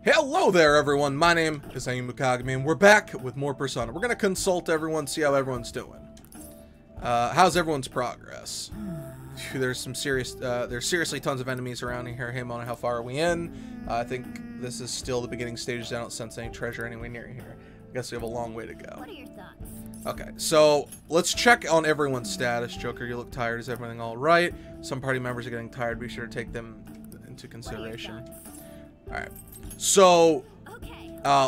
Hello there, everyone. My name is Ayumu Kagami, and we're back with more Persona. We're gonna consult everyone, see how everyone's doing. How's everyone's progress? Phew, there's seriously tons of enemies around here. Hey, Mona, how far are we in? I think this is still the beginning stages. I don't sense any treasure anywhere near here. I guess we have a long way to go. What are your thoughts? Okay, so let's check on everyone's status. Joker, you look tired. Is everything all right? Some party members are getting tired. Be sure to take them into consideration. All right. So,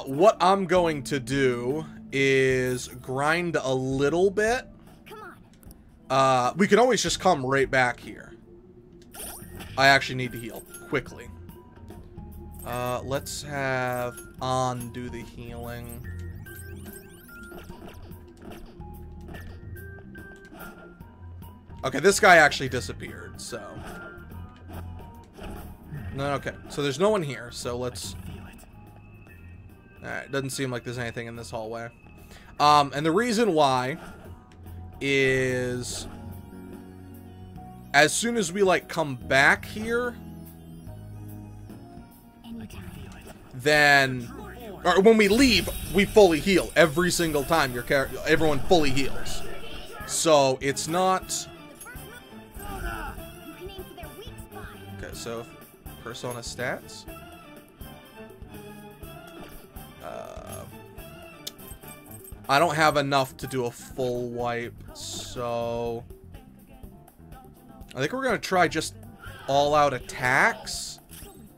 what I'm going to do is grind a little bit. Come on. We can always just come right back here. I actually need to heal quickly. Let's have On do the healing. Okay, this guy actually disappeared, so... No, okay. So there's no one here, so let's... Alright, doesn't seem like there's anything in this hallway. And the reason why is... As soon as we, like, come back here... Then... Or when we leave, we fully heal. Every single time your character... Everyone fully heals. So, it's not... Okay, so... Persona stats. I don't have enough to do a full wipe, so I think we're gonna try just all-out attacks.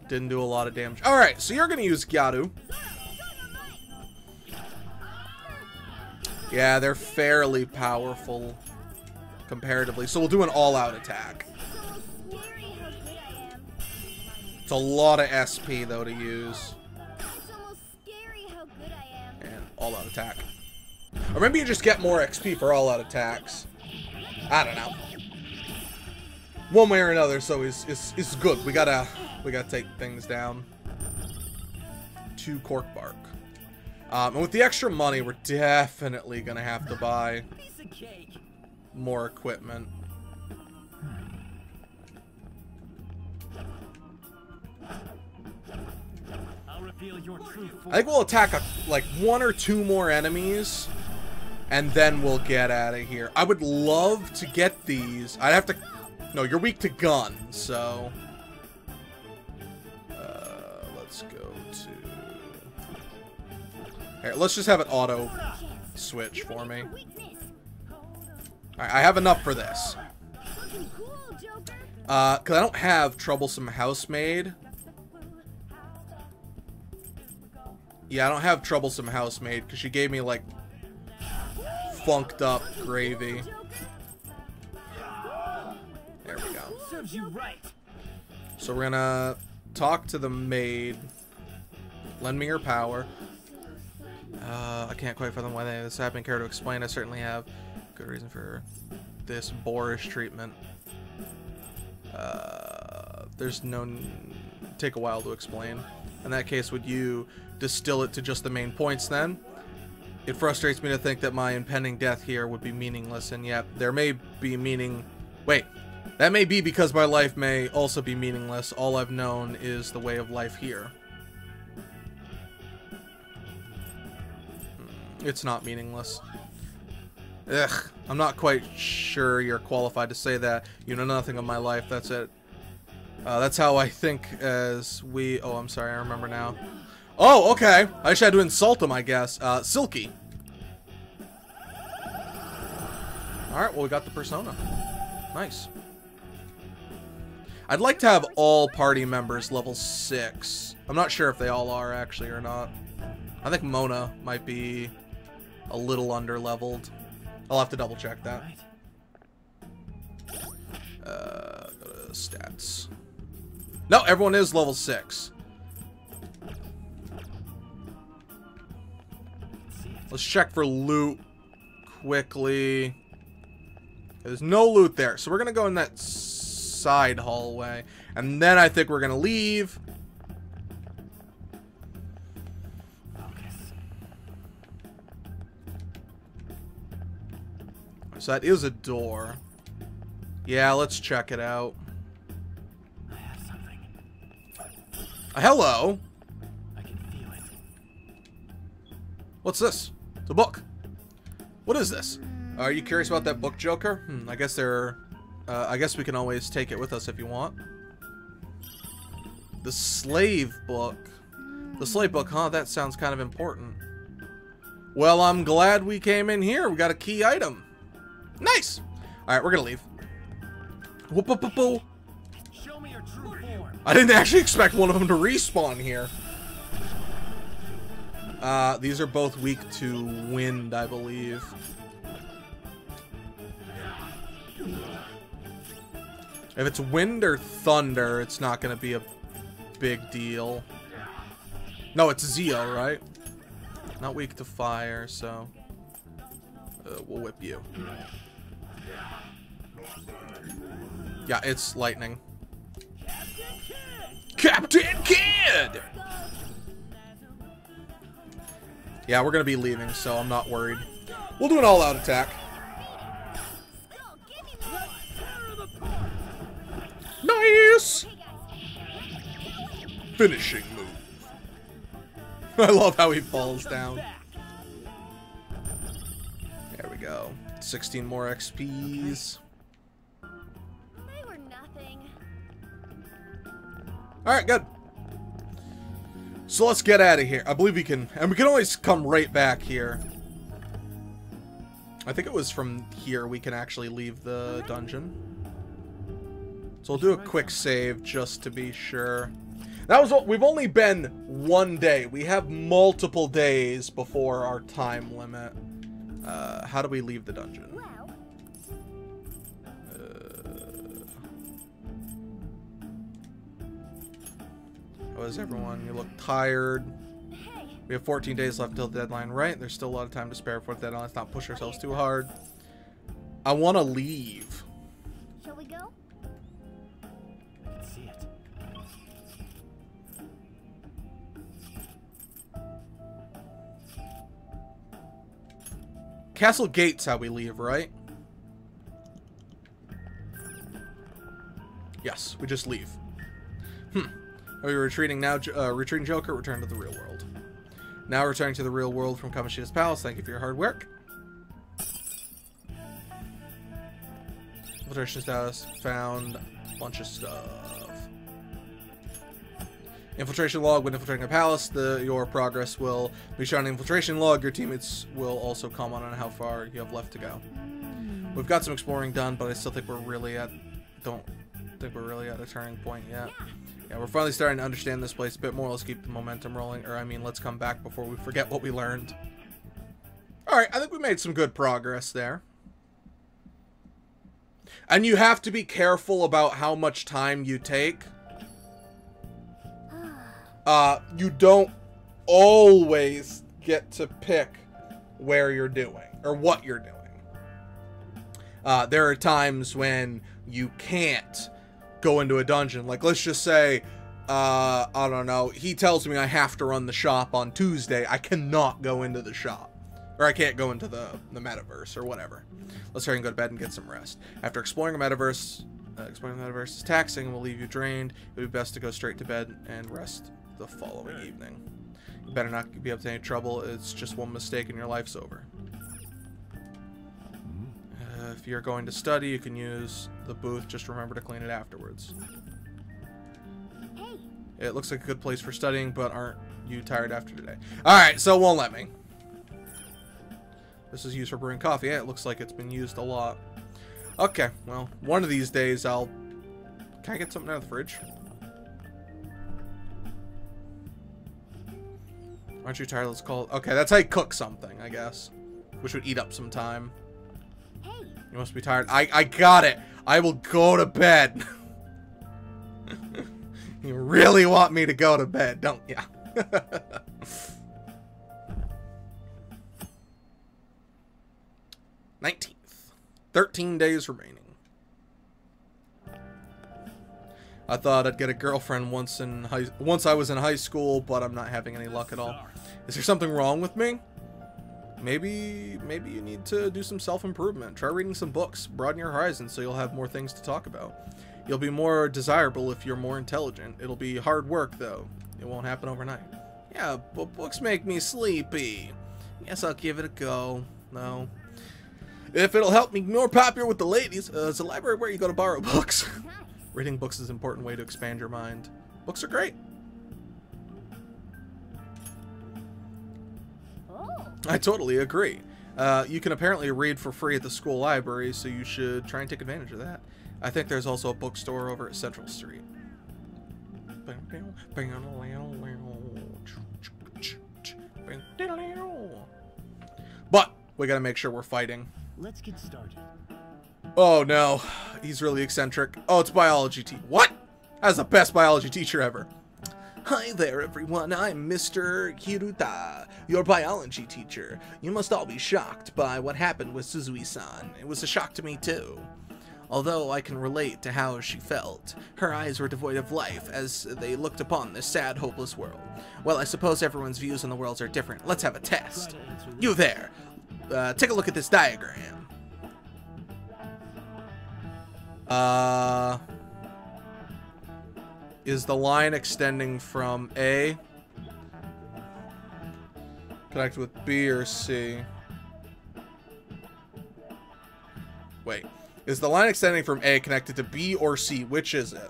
Didn't do a lot of damage. All right, so you're gonna use Gyaru. Yeah, they're fairly powerful comparatively, so we'll do an all-out attack. It's a lot of SP, though, to use. And all-out attack. Or maybe you just get more XP for all-out attacks. I don't know. One way or another, so it's good. We gotta take things down. 2 cork bark. And with the extra money, we're definitely gonna have to buy more equipment. I think we'll attack like 1 or 2 more enemies, and then we'll get out of here. I would love to get these. I'd have to... No, you're weak to gun, so... let's go to... Here, let's just have it auto switch for me. Alright, I have enough for this. Because I don't have Troublesome Housemaid. Yeah, I don't have Troublesome Housemaid because she gave me, like, funked up gravy. There we go. So we're gonna talk to the maid. Lend me your power. I can't quite fathom why this happened. Care to explain? I certainly have good reason for this boorish treatment. There's no... Take a while to explain. In that case, would you distill it to just the main points then? It frustrates me to think that my impending death here would be meaningless, and yet there may be meaning... Wait, that may be because my life may also be meaningless. All I've known is the way of life here. It's not meaningless. Ugh, I'm not quite sure you're qualified to say that. You know nothing of my life, that's it. That's how I think as we... Oh, I'm sorry, I remember now. Oh, okay. I just had to insult him, I guess. Silky. Alright, well, we got the persona. Nice. I'd like to have all party members level 6. I'm not sure if they all are, actually, or not. I think Mona might be a little under-leveled. I'll have to double-check that. Go to stats. No, everyone is level 6. Let's check for loot quickly. There's no loot there, so we're gonna go in that side hallway, and then I think we're gonna leave. So that is a door. Yeah, let's check it out. I have something. Hello. I can What's this? It's a book. What is this? Are you curious about that book, Joker? I guess I guess we can always take it with us if you want. The slave book. The slave book, huh? That sounds kind of important. Well, I'm glad we came in here. We got a key item. Nice. All right, we're gonna leave. Whoop, whoop, whoop, whoop. Show me your true form. I didn't actually expect one of them to respawn here. These are both weak to wind, I believe. If it's wind or thunder, it's not going to be a big deal. No, it's Zeo, right? Not weak to fire, so we'll whip you. Yeah, it's lightning. Captain Kid! Yeah, we're going to be leaving, so I'm not worried. We'll do an all-out attack. Nice! Finishing move. I love how he falls down. There we go. 16 more XPs. They were nothing. Alright, good. So let's get out of here. I believe we can, and we can always come right back here. I think it was from here we can actually leave the dungeon. So we'll do a quick save just to be sure. That was what we've only been one day. We have multiple days before our time limit. How do we leave the dungeon? Well, How is everyone? You look tired. hey, We have 14 days left until the deadline, right? There's still a lot of time to spare for the deadline. Let's not push ourselves too hard. I want to leave. shall we go? Let's see it. Castle Gate's how we leave, right? Yes, we just leave. Are we retreating now? Retreating Joker, return to the real world. Now returning to the real world from Kamoshida's palace. Thank you for your hard work. Infiltration status found. Bunch of stuff. Infiltration log. When infiltrating a palace, your progress will be shown in the infiltration log. Your teammates will also comment on how far you have left to go. We've got some exploring done, but I still think we're really at a turning point yet. Yeah, we're finally starting to understand this place a bit more. Let's keep the momentum rolling, or I mean, let's come back before we forget what we learned. All right, I think we made some good progress there. And you have to be careful about how much time you take. You don't always get to pick where you're doing or what you're doing. There are times when you can't go into a dungeon. Like, let's just say, I don't know, he tells me I have to run the shop on Tuesday. I cannot go into the shop. Or I can't go into the metaverse or whatever. Let's hurry and go to bed and get some rest. After exploring the metaverse is taxing and will leave you drained. It would be best to go straight to bed and rest the following evening. You better not be up to any trouble. It's just one mistake and your life's over. If you're going to study, you can use the booth. Just remember to clean it afterwards. Hey, It looks like a good place for studying, but aren't you tired after today? Alright, so it won't let me. This is used for brewing coffee. Yeah, it looks like it's been used a lot. Okay, well, one of these days I'll... Can I get something out of the fridge? Aren't you tired? Let's call it... Okay, that's how you cook something, I guess. Which would eat up some time. hey, You must be tired. I got it. I will go to bed. You really want me to go to bed, don't you? 19th. 13 days remaining. I thought I'd get a girlfriend once I was in high school, but I'm not having any luck at all. Is there something wrong with me? Maybe you need to do some self-improvement. Try reading some books. Broaden your horizons so you'll have more things to talk about. You'll be more desirable if you're more intelligent. It'll be hard work, though. It won't happen overnight. Yeah, but books make me sleepy. Yes, I'll give it a go. No. If it'll help me more popular with the ladies, it's a library where you go to borrow books. Nice. Reading books is an important way to expand your mind. Books are great. Oh. I totally agree. You can apparently read for free at the school library, so you should try and take advantage of that. I think there's also a bookstore over at Central Street. But we gotta make sure we're fighting. Let's get started. Oh no, he's really eccentric. Oh, it's biology teacher. What? That's the best biology teacher ever. Hi there, everyone. I'm Mr. Hiruta, your biology teacher. You must all be shocked by what happened with Suzui-san. It was a shock to me, too. Although I can relate to how she felt, her eyes were devoid of life as they looked upon this sad, hopeless world. Well, I suppose everyone's views on the world are different. Let's have a test. You there, take a look at this diagram. Is the line extending from A connected with B or C? Wait. Is the line extending from A connected to B or C? Which is it?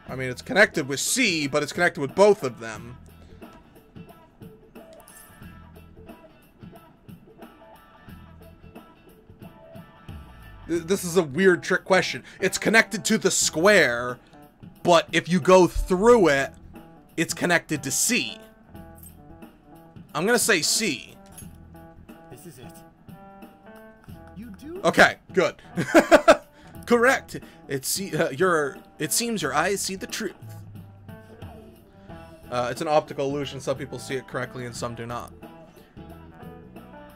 I mean, it's connected with C, but it's connected with both of them. This is a weird trick question. It's connected to the square, but if you go through it, it's connected to C. I'm gonna say C. This is it. You do? Okay, good. Correct. It seems your eyes see the truth. It's an optical illusion. Some people see it correctly and some do not.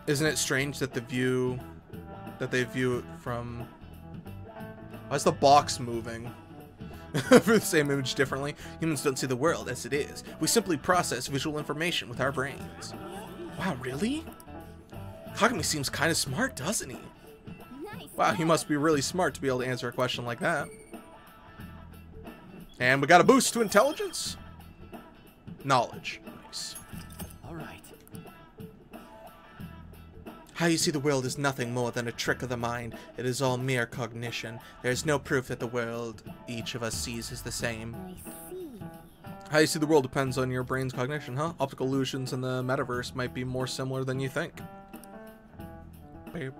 Isn't it strange that they view it from... Why is the box moving? For the same image differently. Humans don't see the world as it is. We simply process visual information with our brains. Wow, really? Kagami seems kind of smart, doesn't he? Nice. Wow, he must be really smart to be able to answer a question like that. And we got a boost to intelligence. Knowledge. Nice. All right. How you see the world is nothing more than a trick of the mind. It is all mere cognition. There is no proof that the world each of us sees is the same. I see. How you see the world depends on your brain's cognition, huh? Optical illusions in the metaverse might be more similar than you think. Alright,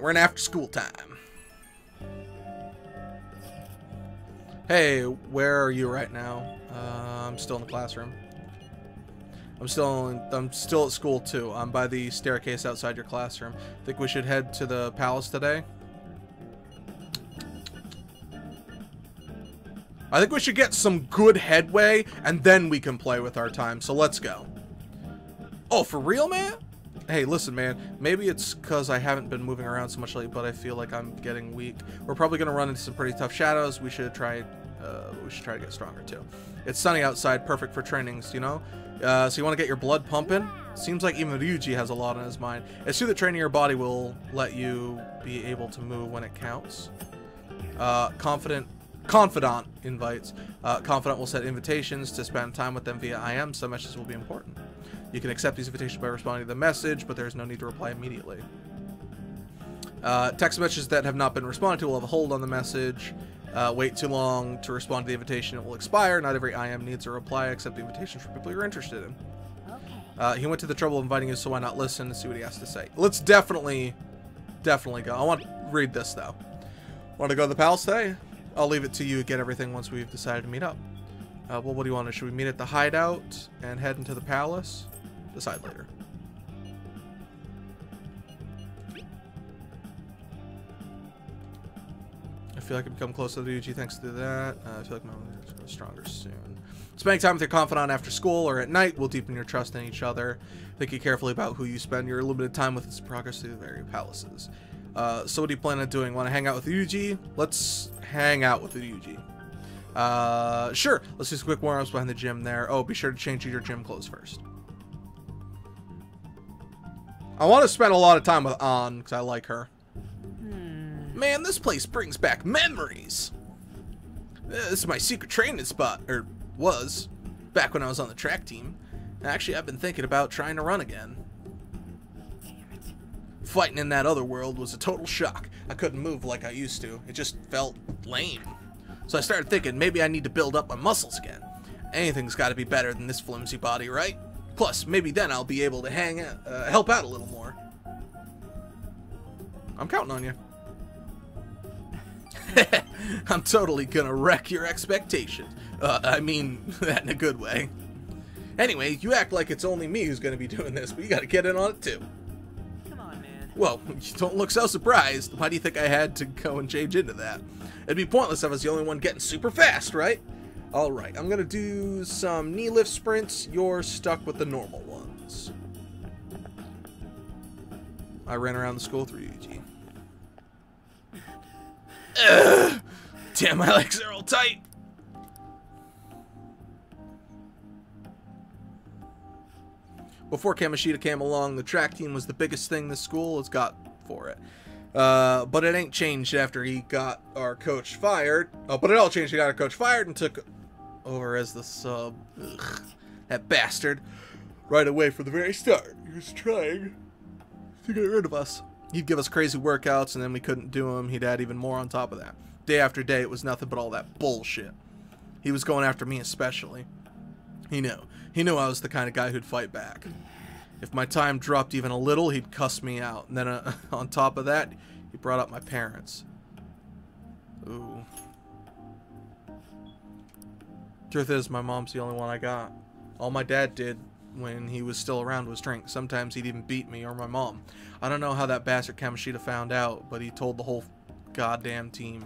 we're in after school time. Hey, where are you right now? I'm still in the classroom. I'm still at school too. I'm by the staircase outside your classroom. Think we should head to the palace today? I think we should get some good headway and then we can play with our time. So let's go. Oh, for real, man? Hey, listen, man. Maybe it's because I haven't been moving around so much lately, but I feel like I'm getting weak. We're probably gonna run into some pretty tough shadows. We should try to get stronger too. It's sunny outside, perfect for trainings, you know? So you want to get your blood pumping? Seems like even Ryuji has a lot on his mind. It's true that training your body will let you be able to move when it counts. Confidant invites. Confidant will set invitations to spend time with them via IM. Some messages will be important. You can accept these invitations by responding to the message, but there's no need to reply immediately. Text messages that have not been responded to will have a hold on the message. Wait too long to respond to the invitation, it will expire. Not every IM needs a reply, except the invitations for people you're interested in. Okay. He went to the trouble of inviting you, so why not listen and see what he has to say? Let's definitely go. I want to read this, though. Want to go to the palace today? I'll leave it to you to get everything once we've decided to meet up. Well, what do you want to? Should we meet at the hideout and head into the palace? Decide later. I feel like I've become closer to Ryuji thanks to that. I feel like my is going to stronger soon. Spending time with your confidant after school or at night will deepen your trust in each other. Thinking carefully about who you spend your limited time with as progress through the various palaces. So what do you plan on doing? Want to hang out with Ryuji? Let's hang out with Ryuji. Sure. Let's do some quick warm-ups behind the gym there. Oh, be sure to change your gym clothes first. I want to spend a lot of time with An because I like her. Man, this place brings back memories. This is my secret training spot, or was, back when I was on the track team. Actually, I've been thinking about trying to run again. Damn it. Fighting in that other world was a total shock. I couldn't move like I used to. It just felt lame. So I started thinking maybe I need to build up my muscles again. Anything's got to be better than this flimsy body, right? Plus, maybe then I'll be able to help out a little more. I'm counting on you. I'm totally gonna wreck your expectations. I mean, that in a good way. Anyway, you act like it's only me who's gonna be doing this, but you gotta get in on it too. Come on, man. Well, you don't look so surprised. Why do you think I had to go and change into that? It'd be pointless if I was the only one getting super fast, right? Alright, I'm gonna do some knee lift sprints. You're stuck with the normal ones. I ran around the school with Ryuji. Ugh! Damn, my legs are all tight. Before Kamoshida came along, the track team was the biggest thing the school has got for it. But it ain't changed after he got our coach fired. But it all changed. He got our coach fired and took over as the sub. Ugh, that bastard. Right away from the very start. He was trying to get rid of us. He'd give us crazy workouts, and then we couldn't do them. He'd add even more on top of that. Day after day, it was nothing but all that bullshit. He was going after me especially. He knew. He knew I was the kind of guy who'd fight back. If my time dropped even a little, he'd cuss me out. And then on top of that, he brought up my parents. Ooh. Truth is, my mom's the only one I got. All my dad did when he was still around was drink. Sometimes he'd even beat me or my mom. I don't know how that bastard Kamoshida found out, but he told the whole goddamn team.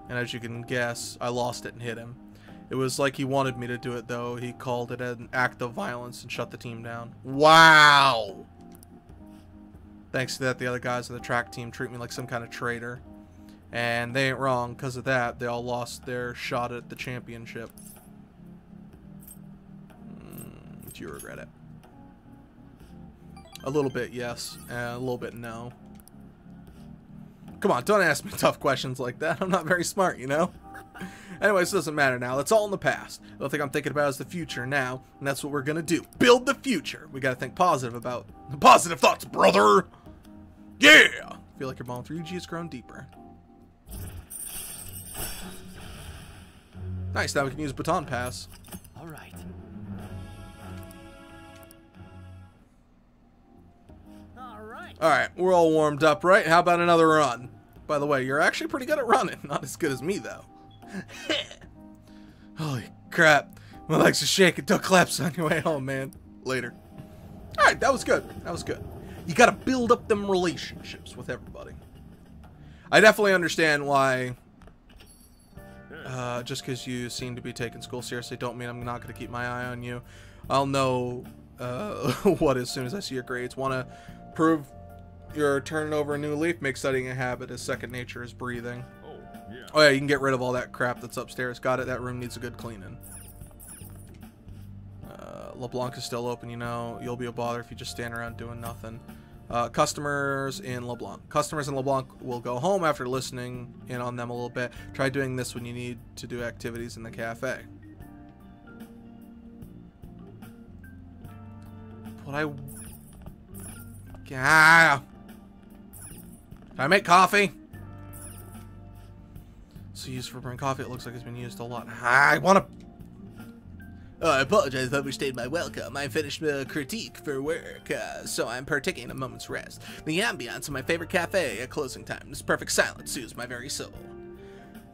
And as you can guess, I lost it and hit him. It was like he wanted me to do it, though. He called it an act of violence and shut the team down. Wow! Thanks to that, the other guys on the track team treat me like some kind of traitor. And they ain't wrong. Because of that, they all lost their shot at the championship. Do you regret it? A little bit, yes. A little bit, no. Come on, don't ask me tough questions like that. I'm not very smart, you know? Anyways, it doesn't matter now. That's all in the past. The only thing I'm thinking about is the future now, and that's what we're gonna do. Build the future. We gotta think positive about... Positive thoughts, brother! Yeah! I feel like your bond with Ryuji has grown deeper. Nice, now we can use baton pass. All right. Alright, we're all warmed up, right? How about another run? By the way, you're actually pretty good at running. Not as good as me, though. Holy crap. My legs are shaking. Don't collapse on your way home, man. Later. Alright, that was good. That was good. You gotta build up them relationships with everybody. I definitely understand why... just because you seem to be taking school seriously don't mean I'm not going to keep my eye on you. I'll know what as soon as I see your grades. Want to prove you're turning over a new leaf? Make studying a habit as second nature as breathing. Oh yeah, you can get rid of all that crap that's upstairs. Got it. That room needs a good cleaning. LeBlanc is still open, you know. You'll be a bother if you just stand around doing nothing. Customers in LeBlanc. Customers in LeBlanc will go home after listening in on them a little bit. Try doing this when you need to do activities in the cafe. What Can I make coffee? So used for brewing coffee. It looks like it's been used a lot. I want to... I apologize if I overstayed my welcome. I finished the critique for work, so I'm partaking a moment's rest. The ambiance of my favorite cafe at closing time. This perfect silence soothes my very soul.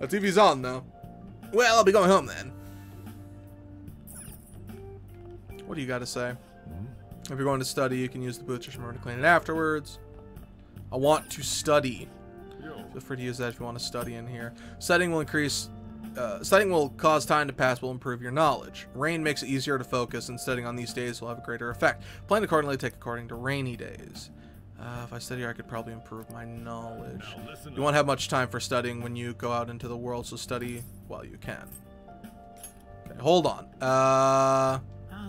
The TV's on, though. Well, I'll be going home then. What do you got to say? If you're going to study, you can use the boots. Just remember to clean it afterwards. I want to study. Feel free to use that if you want to study in here. Studying will increase... studying will cause time to pass, will improve your knowledge. Rain makes it easier to focus, and studying on these days will have a greater effect. Plan accordingly, take according to rainy days. If I study here, I could probably improve my knowledge. You won't have much time for studying when you go out into the world, so study while you can. Okay, hold on. I'll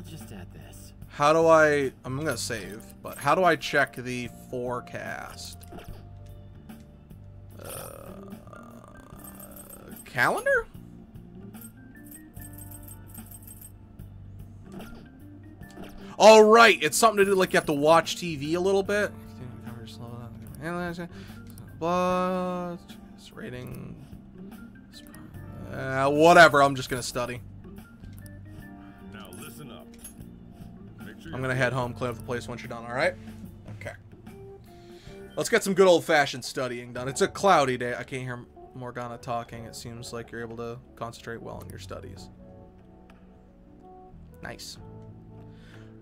just add this. How do I... I'm gonna save, but how do I check the forecast? Calendar? All right, it's something to do like you have to watch TV a little bit. Rating. Whatever. I'm just gonna study. Now listen up. Make sure I'm gonna head home, clean up the place once you're done. All right? Okay. Let's get some good old-fashioned studying done. It's a cloudy day. I can't hear Morgana talking. It seems like you're able to concentrate well on your studies. Nice.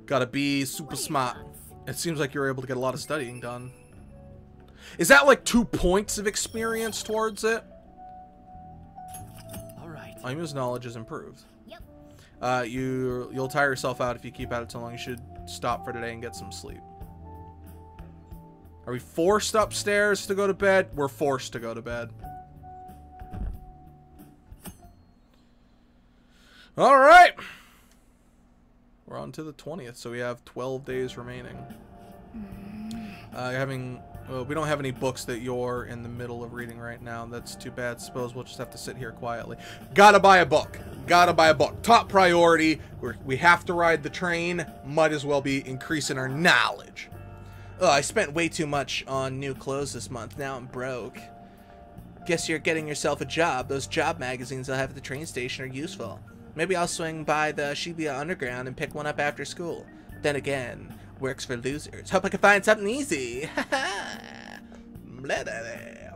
Gotta be super smart. It seems like you're able to get a lot of studying done. Is that like 2 points of experience towards it? All right. Ayumu's knowledge is improved. Yep. You'll tire yourself out if you keep at it too long. You should stop for today and get some sleep. Are we forced upstairs to go to bed? We're forced to go to bed. All right. We're on to the 20th, so we have 12 days remaining. We don't have any books that you're in the middle of reading right now. That's too bad. Suppose we'll just have to sit here quietly. Gotta buy a book. Gotta buy a book. Top priority. We have to ride the train. Might as well be increasing our knowledge. I spent way too much on new clothes this month. Now I'm broke. Guess you're getting yourself a job. Those job magazines I have at the train station are useful. Maybe I'll swing by the Shibuya Underground and pick one up after school. Then again, works for losers. Hope I can find something easy. Blah, blah, blah.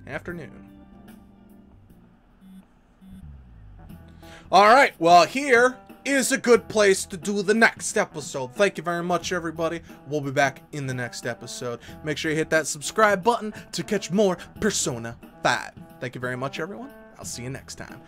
Afternoon. Alright, well here is a good place to do the next episode. Thank you very much, everybody. We'll be back in the next episode. Make sure you hit that subscribe button to catch more Persona 5. Thank you very much, everyone. I'll see you next time.